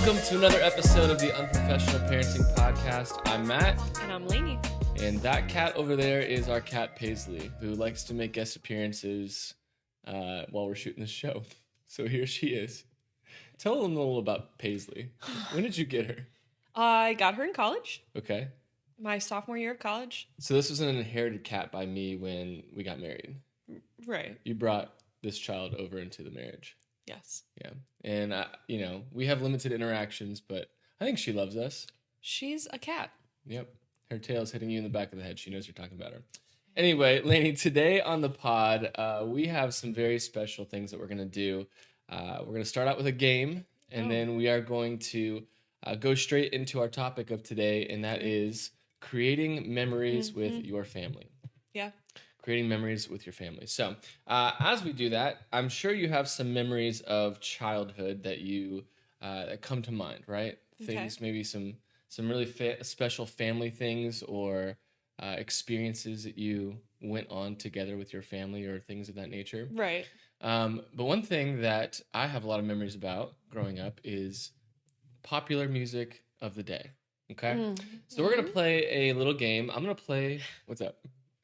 Welcome to another episode of the Unprofessional Parenting Podcast. I'm Matt. And I'm Lainey. And that cat over there is our cat Paisley, who likes to make guest appearances while we're shooting this show. So here she is. Tell them a little about Paisley. When did you get her? I got her in college. Okay. My sophomore year of college. So this was an inherited cat by me when we got married. Right. You brought this child over into the marriage. Yes. Yeah. And, we have limited interactions, but I think she loves us. She's a cat. Yep. Her tail's hitting you in the back of the head. She knows you're talking about her. Anyway, Lainey, today on the pod, we have some very special things that we're going to do. We're going to start out with a game, and then we are going to go straight into our topic of today, and that is creating memories with your family. Yeah. Creating memories with your family. So, as we do that, I'm sure you have some memories of childhood that you that come to mind, right? Okay. Things, maybe some really special family things or experiences that you went on together with your family or things of that nature. Right. But one thing that I have a lot of memories about growing up is popular music of the day. Okay? So we're going to play a little game. I'm going to play... What's up?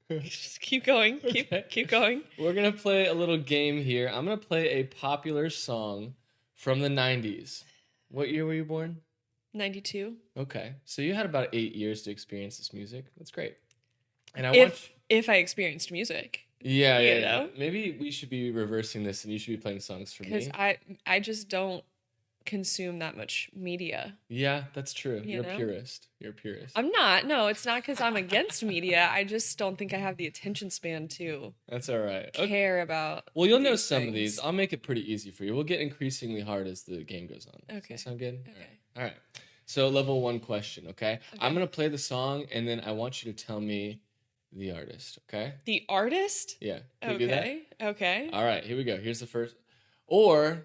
Just keep going. Keep going. We're going to play a little game here. I'm going to play a popular song from the 90s. What year were you born? 92. Okay. So you had about 8 years to experience this music. That's great. And if I experienced music. Yeah. You know? Maybe we should be reversing this and you should be playing songs for me. Because I just don't consume that much media. Yeah, that's true. You You're know? a purist. You're a purist. I'm not. No, it's not because I'm against media. I just don't think I have the attention span to That's all right. care about. Well, you'll know these some of things. these. I'll make it pretty easy for you. We'll get increasingly hard as the game goes on. Okay. Does that sound good? Okay. All right. So level 1 question, okay? I'm going to play the song, and then I want you to tell me the artist, okay? The artist? Yeah. Can we do that? Okay. All right, here we go. Here's the first. Or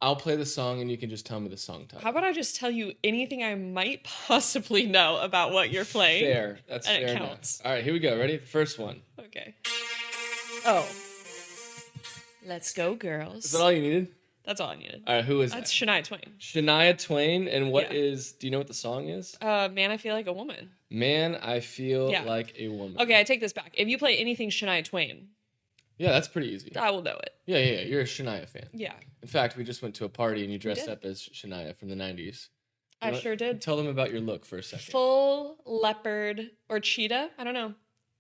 I'll play the song, and you can just tell me the song title. How about I just tell you anything I might possibly know about what you're playing? Fair. That's and fair it counts. enough. All right, here we go. Ready? First one. Okay. Oh. Let's go, girls. Is that all you needed? That's all I needed. All right, who is That's that? Shania Twain. Shania Twain, and what Yeah. is... Do you know what the song is? Man, I Feel Like a Woman. Man, I Feel Yeah. Like a Woman. Okay, I take this back. If you play anything Shania Twain, Yeah, that's pretty easy. I will know it. Yeah, you're a Shania fan. Yeah. In fact, we just went to a party and you dressed did. up as Shania from the 90s. I sure did. Tell them about your look for a second. Full leopard or cheetah, I don't know.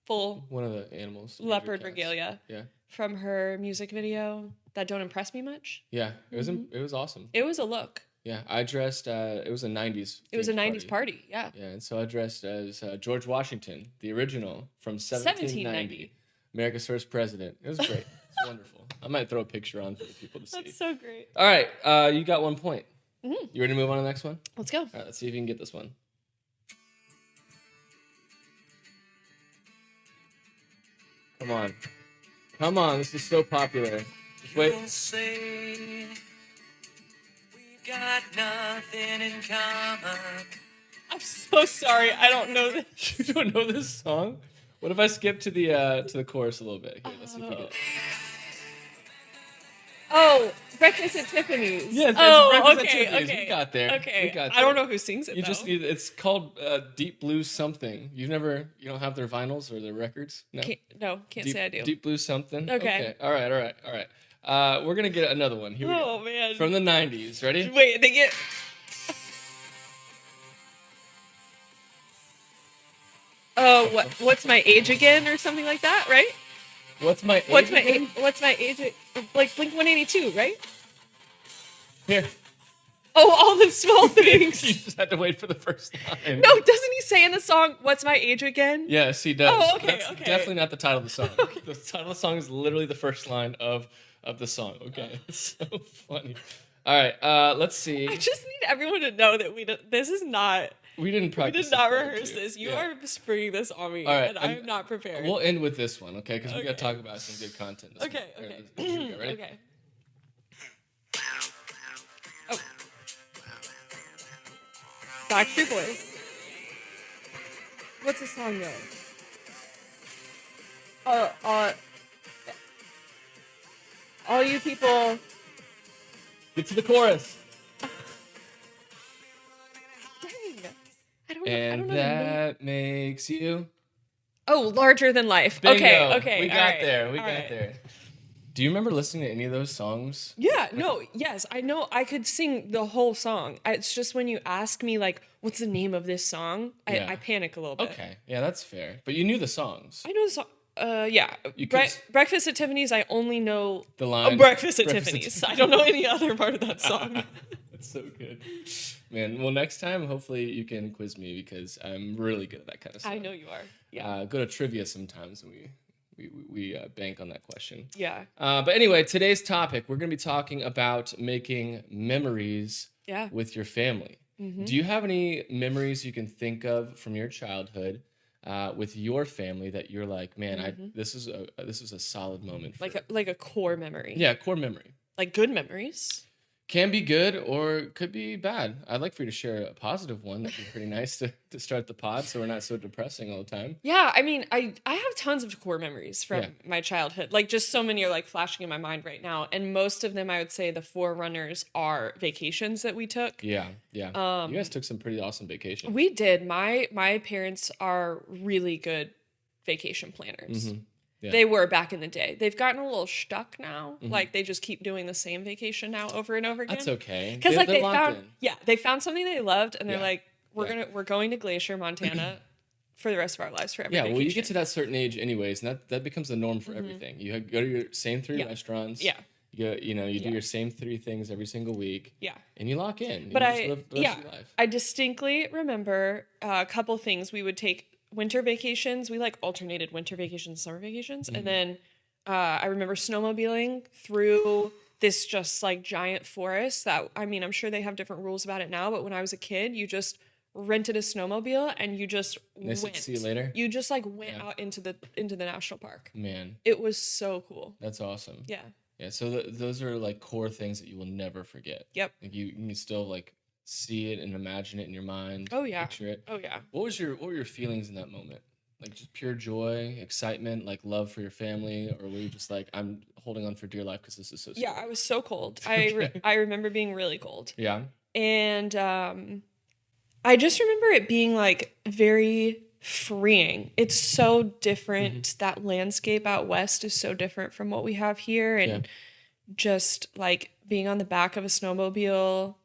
Full One of the animals. leopard Cats. regalia Yeah. from her music video that don't impress me much. Yeah, it was awesome. It was a look. Yeah, I dressed, it was a 90s It was a themed 90s party. Yeah. Yeah, and so I dressed as George Washington, the original from 1790. America's first president. It was great. It's wonderful. I might throw a picture on for the people to see. That's so great. All right, you got 1 point. Mm-hmm. You ready to move on to the next one? Let's go. All right, let's see if you can get this one. Come on. Come on, this is so popular. Just wait. People say we've got nothing in common. I'm so sorry. I don't know this. You don't know this song? What if I skip to the chorus a little bit? Here, let's see if we get it. Oh, Breakfast at Tiffany's. Yeah, it's oh, Breakfast at okay, Tiffany's. okay. We got there. Okay. We got I don't there. know who sings it, You though. just need. It's called Deep Blue something. You don't have their vinyls or their records? No. Can't say I do. Deep Blue something. Okay. All right. We're gonna get another one. Here we go. Oh, man. From the 90s. Ready? Wait, they get... Oh, what's my age again or something like that, right? What's my age? What's my again? age? Like Blink 182, right? Here. Oh, all the small You things. just had to wait for the first line. No, doesn't he say in the song, "What's my age again"? Yes, he does. Oh, okay, That's okay. definitely not the title of the song. The title of the song is literally the first line of the song. Okay, it's so funny. All right, let's see. I just need everyone to know that this is not. We didn't We practice. did not this prior rehearse to. this. You Yeah. are springing this on me, All right, and I am not prepared. We'll end with this one, okay? Because we got to Okay. talk about some good content. This Okay, month. okay. Here we go. Ready? Okay. Oh. Backstreet Boys. What's the song though? All you people. Get to the chorus. And know the name. that makes you. Oh, Larger Than Life. Bingo. Okay. We all got right, there. We all got right. there. Do you remember listening to any of those songs? Yeah, no, yes, I know I could sing the whole song. It's just when you ask me, like, what's the name of this song, Yeah. I panic a little bit. Okay. Yeah, that's fair. But you knew the songs. I know the song. Yeah. You could Breakfast at Tiffany's, I only know the line. Breakfast at Breakfast at Tiffany's. I don't know any other part of that song. That's so good. Man, well, next time, hopefully you can quiz me because I'm really good at that kind of stuff. I know you are. Yeah. Go to trivia sometimes and we bank on that question. Yeah. But anyway, today's topic, we're going to be talking about making memories Yeah. with your family. Mm-hmm. Do you have any memories you can think of from your childhood with your family that you're like, man, this is a solid moment for Like a core memory. Yeah, core memory. Like good memories. Can be good or could be bad. I'd like for you to share a positive one. That'd be pretty nice to start the pod so we're not so depressing all the time. Yeah, I mean, I have tons of core memories from Yeah. my childhood. Like, just so many are like flashing in my mind right now. And most of them, I would say the forerunners are vacations that we took. Yeah. You guys took some pretty awesome vacations. We did. My parents are really good vacation planners. Mm-hmm. Yeah. They were back in the day. They've gotten a little stuck now. Like, they just keep doing the same vacation now over and over again. That's okay. Because like They're they locked found in. they found something they loved, and they're Yeah. like, we're going to Glacier, Montana, for the rest of our lives for every Yeah, vacation. well, you get to that certain age anyways, and that becomes the norm for everything. You go to your same three Yeah. restaurants. Yeah. You do your same 3 things every single week. Yeah. And you lock in. But you just live the rest of your life. I distinctly remember a couple things. We would take winter vacations. We like alternated winter vacations, summer vacations, and then I remember snowmobiling through this just like giant forest. That, I mean, I'm sure they have different rules about it now, but when I was a kid, you just rented a snowmobile and you just They said, went. "See you later." You just like went out into the national park. Man, It was so cool. that's awesome. Yeah. Yeah, so those are like core things that you will never forget. Yep. Like you can still like see it and imagine it in your mind. Oh yeah. Picture it. Oh yeah. What were your feelings in that moment? Like just pure joy, excitement, like love for your family, or were you just like, I'm holding on for dear life because this is so sweet? Yeah, I was so cold. Okay. I remember being really cold. Yeah. And I just remember it being like very freeing. It's so different. That landscape out west is so different from what we have here. And just like being on the back of a snowmobile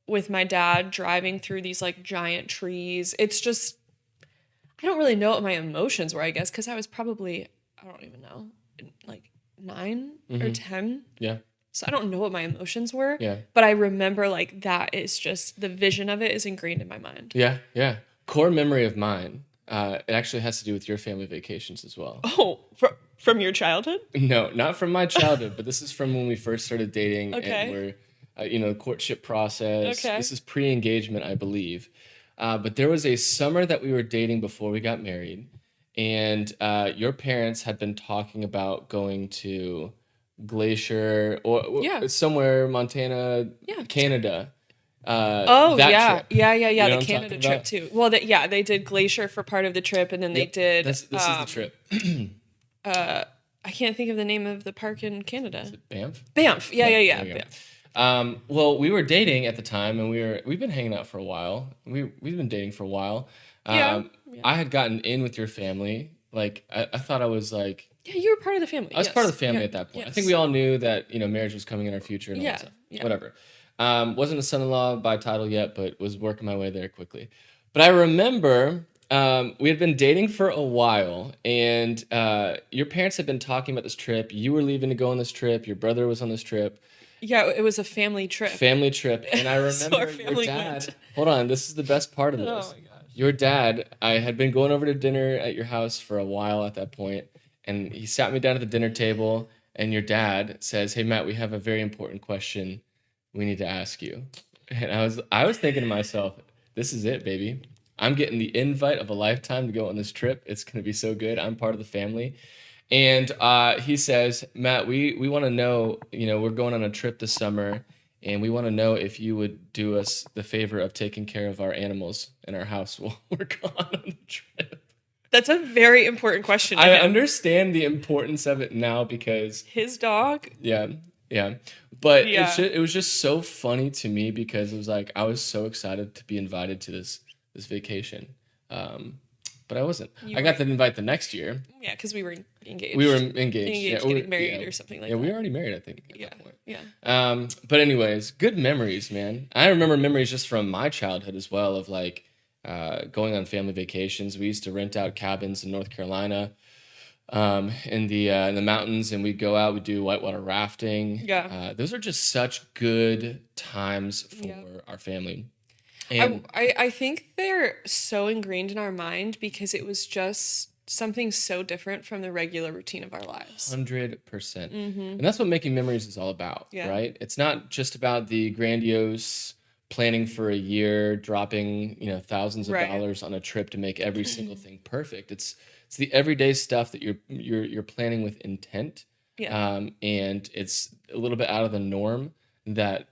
with my dad driving through these like giant trees. It's just, I don't really know what my emotions were, I guess, because I was probably, I don't even know, like 9 or 10. Yeah. So I don't know what my emotions were. Yeah. But I remember like that is just, the vision of it is ingrained in my mind. Yeah. Yeah. Core memory of mine. It actually has to do with your family vacations as well. Oh, from your childhood? No, not from my childhood, but this is from when we first started dating Okay. and we're, the courtship process. Okay. This is pre-engagement, I believe. But there was a summer that we were dating before we got married, and your parents had been talking about going to Glacier or Yeah. somewhere, Montana, Yeah. Canada. Oh, that yeah. trip. Yeah. You know The what I'm Canada talking trip about? too. Well, they did Glacier for part of the trip, and then they did. This is the trip. I can't think of the name of the park in Canada. Banff? Banff. Yeah. There you go. Banff. Well, we were dating at the time, and we've been hanging out for a while. We've been dating for a while. Yeah. I had gotten in with your family. Like I thought I was like Yeah, you were part of the family. I was part of the family at that point. I think we all knew that marriage was coming in our future and all that stuff. Yeah. Whatever. Wasn't a son-in-law by title yet, but was working my way there quickly. But I remember we had been dating for a while, and your parents had been talking about this trip. You were leaving to go on this trip. Your brother was on this trip. Yeah, it was a family trip. Family trip. And I So our remember your family dad. went. Hold on, this is the best part of this. Oh my gosh. Your dad, I had been going over to dinner at your house for a while at that point, and he sat me down at the dinner table, and your dad says, "Hey Matt, we have a very important question we need to ask you." And I was thinking to myself, this is it, baby. I'm getting the invite of a lifetime to go on this trip. It's going to be so good. I'm part of the family. And he says, "Matt, we want to know, we're going on a trip this summer, and we want to know if you would do us the favor of taking care of our animals in our house while we're gone on the trip." That's a very important question. to I him. understand the importance of it now because, His dog. yeah. But Yeah. it was just so funny to me because it was like I was so excited to be invited to this this vacation. But I wasn't. You I got were- the invite the next year. Yeah, because we were engaged. We were engaged. Getting married or something like that. Yeah, we were already married, I think, at Yeah, that point. yeah. But anyways, good memories, man. I remember memories just from my childhood as well of like going on family vacations. We used to rent out cabins in North Carolina, in the mountains, and we'd go out. We'd do whitewater rafting. Yeah. Those are just such good times for Yeah. our family. And I think they're so ingrained in our mind because it was just something so different from the regular routine of our lives. 100%. And that's what making memories is all about, Yeah. right? It's not just about the grandiose planning for a year, dropping, thousands of Right. dollars on a trip to make every single thing perfect. It's the everyday stuff that you're planning with intent. Yeah. And it's a little bit out of the norm that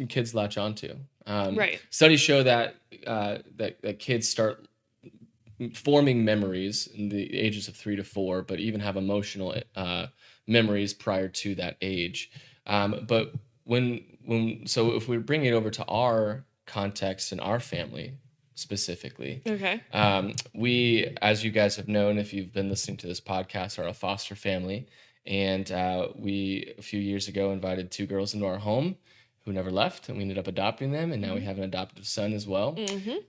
kids latch onto. Right. Studies show that that kids start forming memories in the ages of 3 to 4, but even have emotional memories prior to that age. But so if we bring it over to our context and our family specifically, Okay. we, as you guys have known, if you've been listening to this podcast, are a foster family. And we, a few years ago, invited 2 girls into our home who never left, and we ended up adopting them, and now we have an adoptive son as well.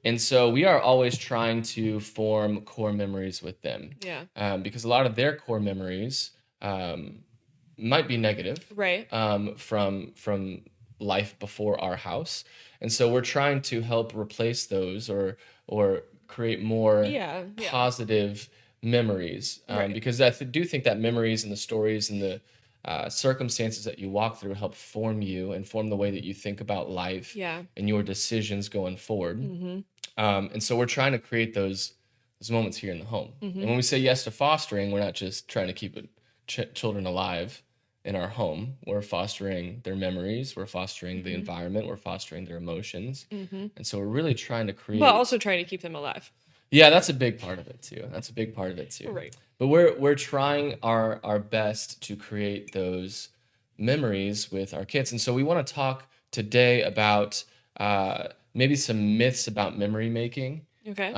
And so we are always trying to form core memories with them. Yeah. Because a lot of their core memories might be negative, Right. from life before our house. And so we're trying to help replace those or create more Yeah. positive memories. Right. Because I do think that memories and the stories and the circumstances that you walk through help form you and form the way that you think about life Yeah. and your decisions going forward. And so we're trying to create those moments here in the home. And when we say yes to fostering, we're not just trying to keep children alive in our home. We're fostering their memories. We're fostering the environment. We're fostering their emotions. And so we're really trying to create. But also trying to keep them alive. Yeah, that's a big part of it too. Right. But we're trying our best to create those memories with our kids. And so we want to talk today about maybe some myths about memory making. Okay.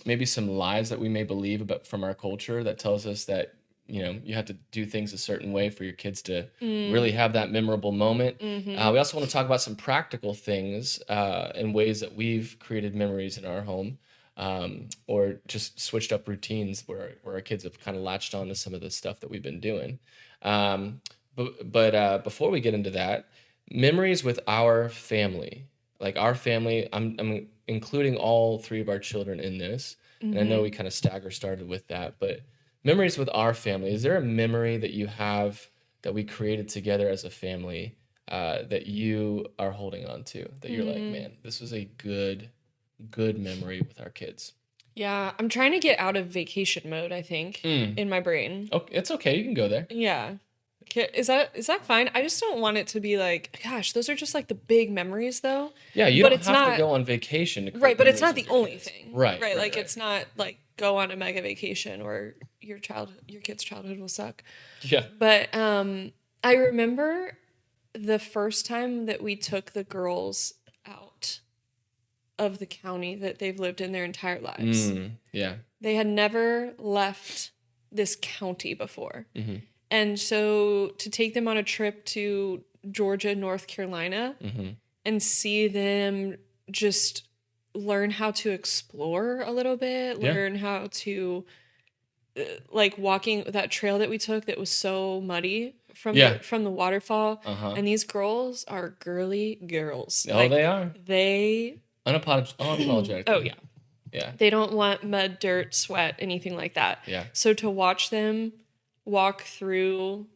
Maybe some lies that we may believe about from our culture that tells us that you have to do things a certain way for your kids to really have that memorable moment. We also want to talk about some practical things and ways that we've created memories in our home. Or just switched up routines where our kids have kind of latched on to some of the stuff that we've been doing. But before we get into that, memories with our family, like our family, I'm including all 3 of our children in this. And I know we kind of started with that, but memories with our family, is there a memory that you have that we created together as a family that you are holding on to, that you're like, man, this was a good memory with our kids? Yeah. I'm trying to get out of vacation mode, I think, in my brain. Oh, it's okay. You can go there. Yeah. Is that fine? I just don't want it to be like, gosh, those are just like the big memories though. Yeah, you But don't it's have to not- go on vacation to create Right, but it's not memories the with your only kids. thing. Right. Like it's not like go on a mega vacation or your kid's childhood will suck. Yeah. But I remember the first time that we took the girls out of the county that they've lived in their entire lives. Yeah. They had never left this county before. And so to take them on a trip to Georgia, North Carolina, and see them just learn how to explore a little bit, learn how to like walking that trail that we took that was so muddy from the waterfall. And these girls are girly girls. Oh, they are. They unapologetic. Oh yeah. Yeah. They don't want mud, dirt, sweat, anything like that. Yeah. So to watch them walk through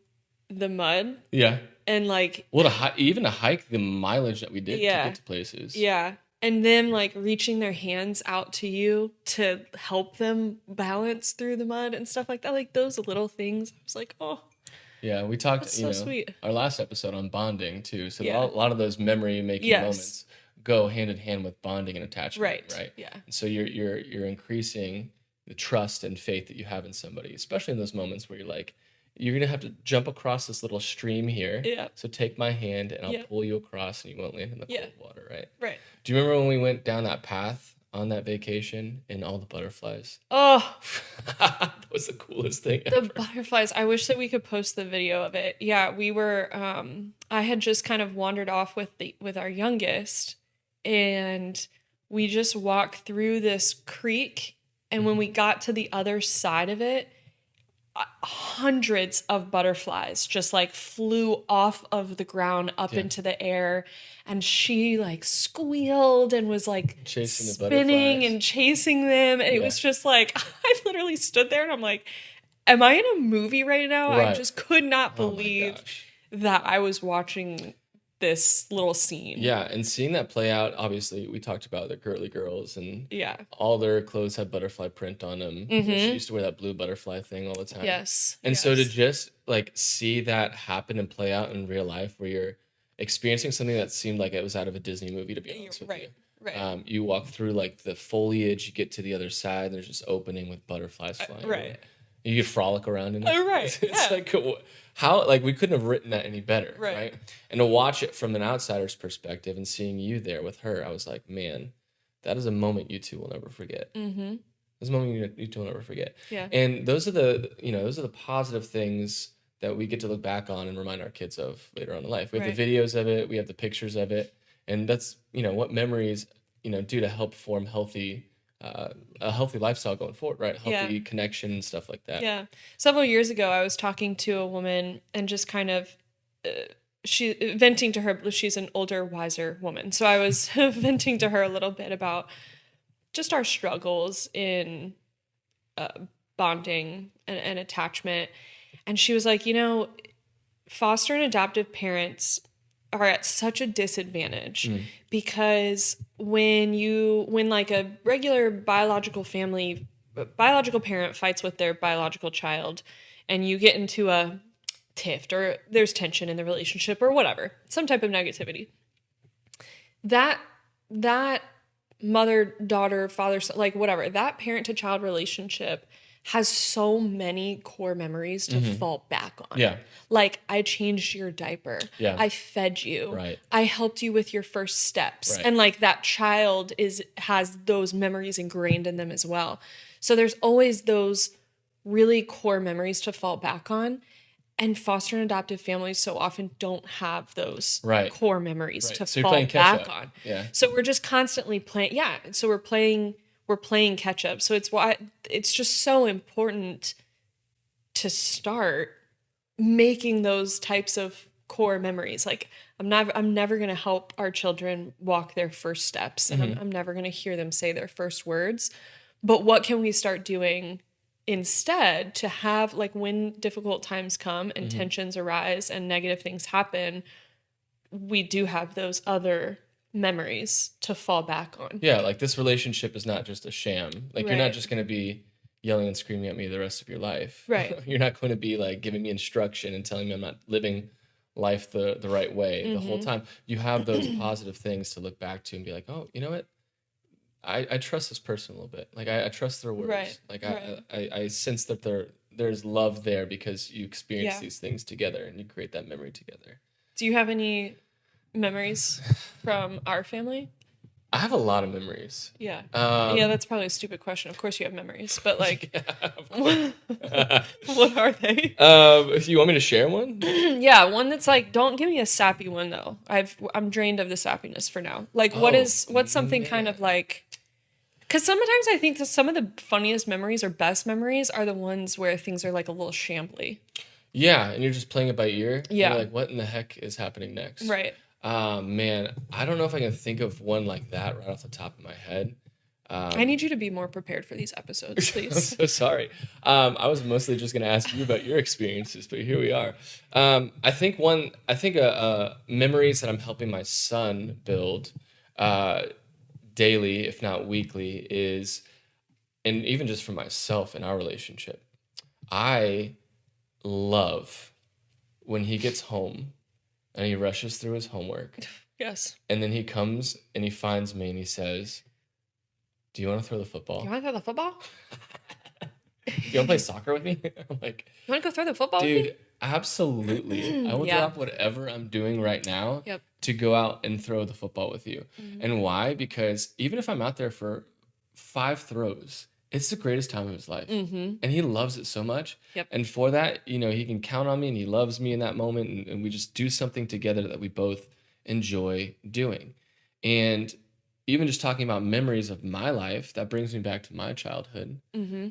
the mud Yeah. and like Even to hike the mileage that we did to get to places. Yeah. And them like reaching their hands out to you to help them balance through the mud and stuff like that. Like those little things. I was like, oh. Yeah, we talked, That's so sweet. our last episode on bonding too. So Yeah. a lot of those memory making moments go hand in hand with bonding and attachment. Right. Yeah. And so you're increasing the trust and faith that you have in somebody, especially in those moments where you're like, you're going to have to jump across this little stream here. Yeah. So take my hand and I'll pull you across and you won't land in the cold water, right? Right. Do you remember when we went down that path on that vacation and all the butterflies. Oh, That was the coolest thing the ever. butterflies. I wish that we could post the video of it. Yeah, we were I had just kind of wandered off with our youngest, and we just walked through this creek, and when we got to the other side of it, hundreds of butterflies just like flew off of the ground up into the air, and she like squealed and was like Chasing the spinning butterflies. and chasing them, and it was just like I literally stood there and I'm like, am I in a movie right now? I Right. just could not Oh my believe gosh. that I was watching this little scene. Yeah, and seeing that play out, obviously, we talked about the girly girls and Yeah. all their clothes had butterfly print on them. She used to wear that blue butterfly thing all the time. Yes. And so to yes. just like see that happen and play out in real life where you're experiencing something that seemed like it was out of a Disney movie, to be honest with you. Right. You walk through like the foliage, you get to the other side, there's this opening with butterflies flying. right. You could frolic around in it. Oh, right, It's yeah. like how like we couldn't have written that any better, Right. right? And to watch it from an outsider's perspective and seeing you there with her, I was like, man, that is a moment you two will never forget. Mm-hmm. This moment you two will never forget. Yeah. And those are the positive things that we get to look back on and remind our kids of later on in life. We have the videos of it, we have the pictures of it, and that's what memories do to help form a healthy lifestyle going forward, right? Healthy connection and stuff like that. Yeah. Several years ago, I was talking to a woman and just kind of she venting to her. She's an older, wiser woman, so I was venting to her a little bit about just our struggles in bonding and attachment. And she was like, foster and adoptive parents are at such a disadvantage because when like a regular biological parent fights with their biological child and you get into a tiff or there's tension in the relationship or whatever, some type of negativity, that mother, daughter, father, like whatever, that parent to child relationship has so many core memories to fall back on. Yeah. Like, I changed your diaper. Yeah. I fed you. Right. I helped you with your first steps. Right. And like that child has those memories ingrained in them as well. So there's always those really core memories to fall back on. And foster and adoptive families so often don't have those core memories to so fall back up. on. Yeah. So we're just constantly playing. Yeah. So we're playing catch up. So it's just so important to start making those types of core memories. Like I'm never going to help our children walk their first steps, and I'm never going to hear them say their first words. But what can we start doing instead to have, like, when difficult times come and tensions arise and negative things happen, we do have those other memories to fall back on. Yeah, like this relationship is not just a sham. Like you're not just going to be yelling and screaming at me the rest of your life. Right. You're not going to be like giving me instruction and telling me I'm not living life the right way the whole time. You have those positive things to look back to and be like, oh, you know what? I trust this person a little bit. Like I trust their words. Right. Like I sense that there's love there because you experience these things together and you create that memory together. Do you have any memories from our family? I have a lot of memories. Yeah. That's probably a stupid question. Of course you have memories, but like, what are they? If you want me to share one? Yeah, one that's like, don't give me a sappy one though. I'm drained of the sappiness for now. Like, what's something kind of like, because sometimes I think that some of the funniest memories or best memories are the ones where things are like a little shambly. Yeah, and you're just playing it by ear. Yeah. You're like, what in the heck is happening next? Right. Man, I don't know if I can think of one like that right off the top of my head. I need you to be more prepared for these episodes, I'm please. so sorry. I was mostly just going to ask you about your experiences, but here we are. I think memories that I'm helping my son build daily, if not weekly, is, and even just for myself in our relationship, I love when he gets home and he rushes through his homework. Yes. And then he comes and he finds me and he says, do you want to throw the football? You want to throw the football? Do you want to play soccer with me? I'm like, you want to go throw the football with me? dude, absolutely. I will drop whatever I'm doing right now to go out and throw the football with you. And why? Because even if I'm out there for 5 throws. It's the greatest time of his life. And he loves it so much. Yep. And for that, he can count on me and he loves me in that moment. And we just do something together that we both enjoy doing. And even just talking about memories of my life, that brings me back to my childhood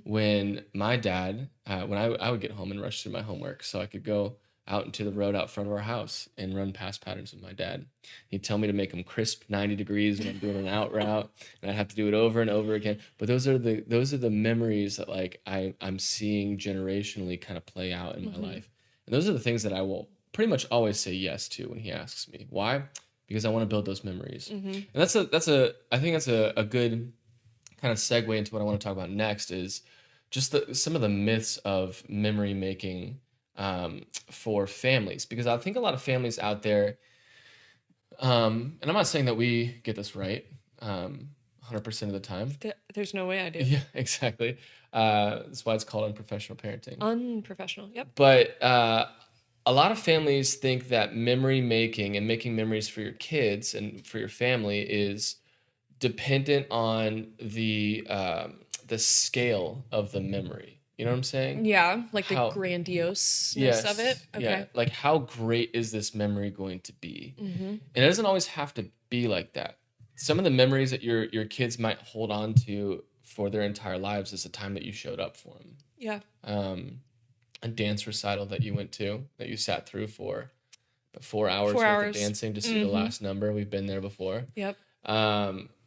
when my dad, when I would get home and rush through my homework so I could go out into the road out front of our house and run pass patterns with my dad. He'd tell me to make them crisp 90 degrees when I'm doing an out route, and I'd have to do it over and over again. But those are the memories that like I'm seeing generationally kind of play out in my life. And those are the things that I will pretty much always say yes to when he asks me. Why? Because I want to build those memories. And I think that's a good kind of segue into what I want to talk about next is just some of the myths of memory making for families, because I think a lot of families out there, and I'm not saying that we get this right 100% of the time. There's no way I do. Yeah, exactly. That's why it's called unprofessional parenting. Unprofessional, yep. But a lot of families think that memory making and making memories for your kids and for your family is dependent on the scale of the memory. You know what I'm saying? Yeah, like the grandioseness of it. Okay. Yeah, like how great is this memory going to be? And it doesn't always have to be like that. Some of the memories that your kids might hold on to for their entire lives is the time that you showed up for them. Yeah. A dance recital that you went to, that you sat through for 4 hours 4 worth hours. of dancing to see the last number. We've been there before. Yep.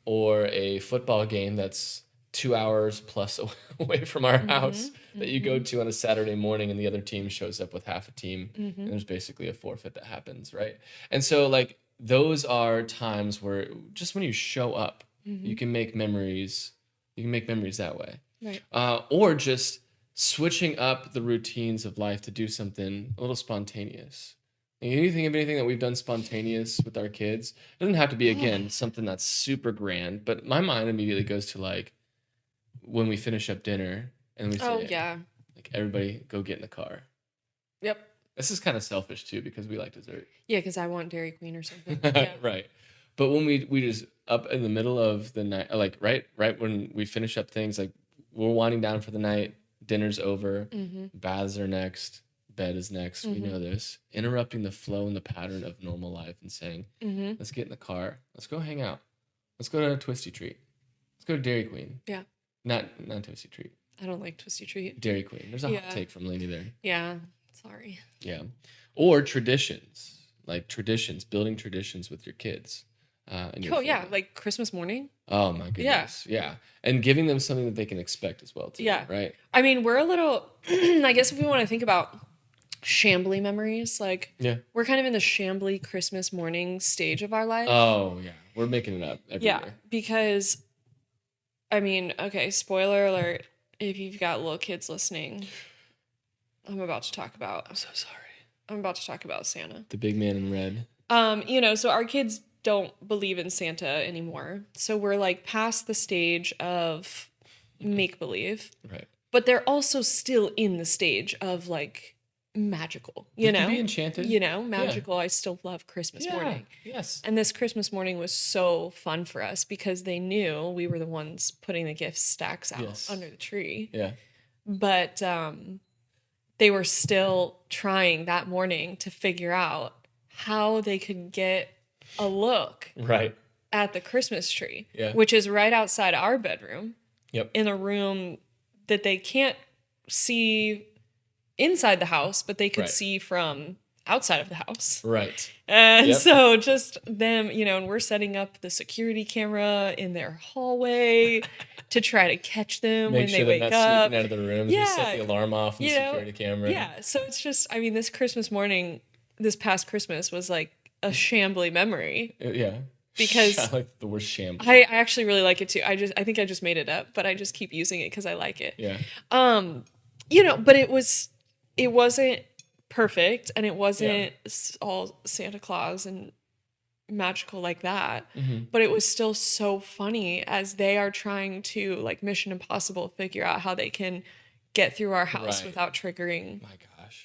Or a football game that's 2 hours plus away from our house that you go to on a Saturday morning, and the other team shows up with half a team, and there's basically a forfeit that happens, right? And so like those are times where just when you show up, you can make memories. You can make memories that way, right? Or just switching up the routines of life to do something a little spontaneous. Can you think of anything that we've done spontaneous with our kids? It doesn't have to be, again, something that's super grand, but my mind immediately goes to like when we finish up dinner and we say, like, everybody go get in the car. Yep. This is kind of selfish too because we like dessert. Yeah, because I want Dairy Queen or something. Yeah. Right. But when we just up in the middle of the night, like right when we finish up things, like we're winding down for the night, dinner's over, baths are next, bed is next. We know this. Interrupting the flow and the pattern of normal life and saying, let's get in the car. Let's go hang out. Let's go to a Twisty Treat. Let's go to Dairy Queen. Yeah. Not Twisty Treat. I don't like Twisty Treat. Dairy Queen. There's a hot take from Lainey there. Yeah. Sorry. Yeah. Or traditions. Like traditions. Building traditions with your kids. Yeah. Like Christmas morning. Oh my goodness. Yeah. And giving them something that they can expect as well too. Yeah. Right. I mean, we're a little, I guess if we want to think about shambly memories, like we're kind of in the shambly Christmas morning stage of our life. Oh yeah. We're making it up every year. Because I mean, okay, spoiler alert, if you've got little kids listening, I'm about to talk about Santa. The big man in red. So our kids don't believe in Santa anymore. So we're like past the stage of make believe. Right. But they're also still in the stage of like magical, Can be enchanted. Magical. I still love Christmas morning. Yes. And this Christmas morning was so fun for us because they knew we were the ones putting the gift stacks out under the tree. Yeah. But they were still trying that morning to figure out how they could get a look at the Christmas tree, which is right outside our bedroom. Yep. In a room that they can't see inside the house, but they could see from outside of the house. Right. And so just them, and we're setting up the security camera in their hallway to try to catch them when they wake up. Make sure they're not sneaking out of the rooms. We set the alarm off on the security camera. Yeah. So it's just, I mean, this Christmas morning, this past Christmas was like a shambly mememory. Yeah. Because I like the word shambly. I actually really like it too. I think I just made it up, but I just keep using it because I like it. Yeah. But it wasn't perfect, and it wasn't all Santa Claus and magical like that. But it was still so funny as they are trying to, like Mission Impossible, figure out how they can get through our house without triggering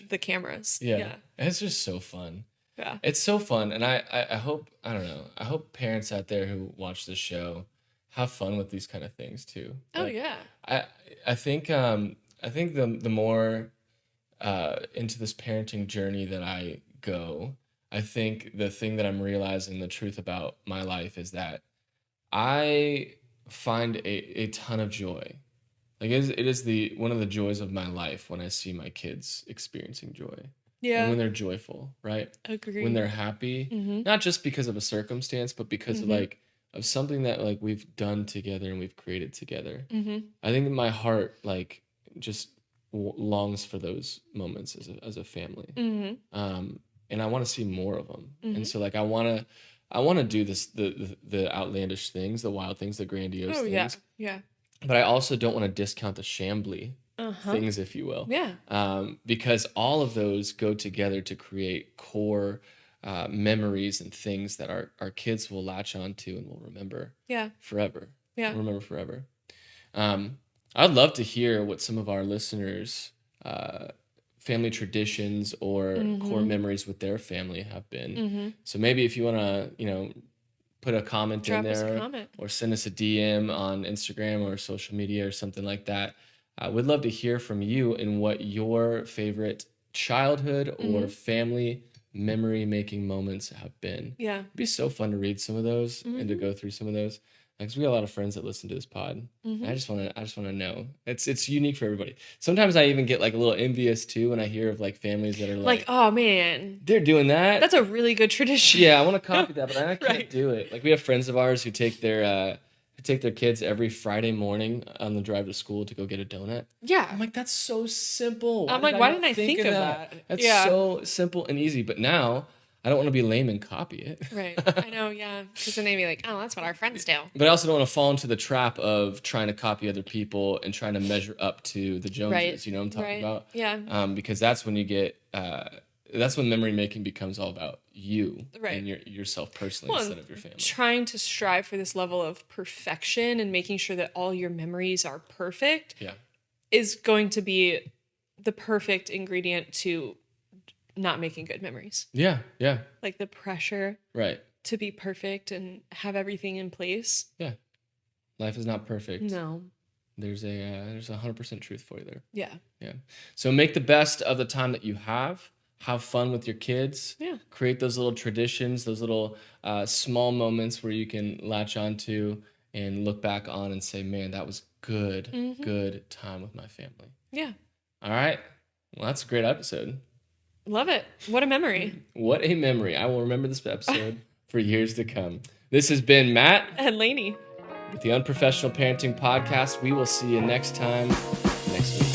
the cameras. Yeah. It's just so fun. Yeah. It's so fun. And I hope, I don't know, I hope parents out there who watch this show have fun with these kind of things too. Oh, Like, yeah. I think the more into this parenting journey that I go, I think the thing that I'm realizing, the truth about my life, is that I find a ton of joy. Like it is the one of the joys of my life when I see my kids experiencing joy. And Yeah. when they're joyful, right? Agree. When they're happy, Mm-hmm. not just because of a circumstance, but because Mm-hmm. of something that like we've done together and we've created together. Mm-hmm. I think that my heart like just longs for those moments as a family. Mm-hmm. And I want to see more of them. Mm-hmm. And so like I want to do this the outlandish things, the wild things, the grandiose Oh, yeah. things. Yeah. But I also don't want to discount the shambly Uh-huh. things, if you will. Yeah. Because all of those go together to create core memories and things that our kids will latch onto and will remember Yeah. forever. Yeah. Remember forever. I'd love to hear what some of our listeners' family traditions or core memories with their family have been. Mm-hmm. So maybe if you want to, put a comment Drop in us a there comment. or send us a DM on Instagram or social media or something like that. We'd love to hear from you and what your favorite childhood or family memory making moments have been. Yeah. It'd be so fun to read some of those and to go through some of those. Because we got a lot of friends that listen to this pod. Mm-hmm. I just want to know. It's unique for everybody. Sometimes I even get like a little envious too when I hear of like families that are Like, oh man, they're doing that. that's a really good tradition. Yeah, I want to copy that, but I can't Right. do it. Like we have friends of ours who take their kids every Friday morning on the drive to school to go get a donut. Yeah. I'm like, that's so simple. I'm like, why didn't not I think of that? That's Yeah. so simple and easy. But now I don't want to be lame and copy it. Right. I know, yeah. Because then they'd be like, oh, that's what our friends do. But I also don't want to fall into the trap of trying to copy other people and trying to measure up to the Joneses. Right. You know what I'm talking Right. about? Yeah. Because that's when you get, that's when memory making becomes all about you Right. and yourself personally Well, instead of your family. Trying to strive for this level of perfection and making sure that all your memories are perfect Yeah. is going to be the perfect ingredient to not making good memories. Yeah. Yeah. Like the pressure Right. to be perfect and have everything in place. Yeah. Life is not perfect. No. There's 100% truth for you there. Yeah. Yeah. So make the best of the time that you have. Have fun with your kids. Yeah. Create those little traditions, those little small moments where you can latch onto and look back on and say, man, that was good time with my family. Yeah. All right. Well, that's a great episode. Love it. What a memory. What a memory. I will remember this episode for years to come. This has been Matt And Lainey. with the Unprofessional Parenting Podcast. We will see you next time, next week.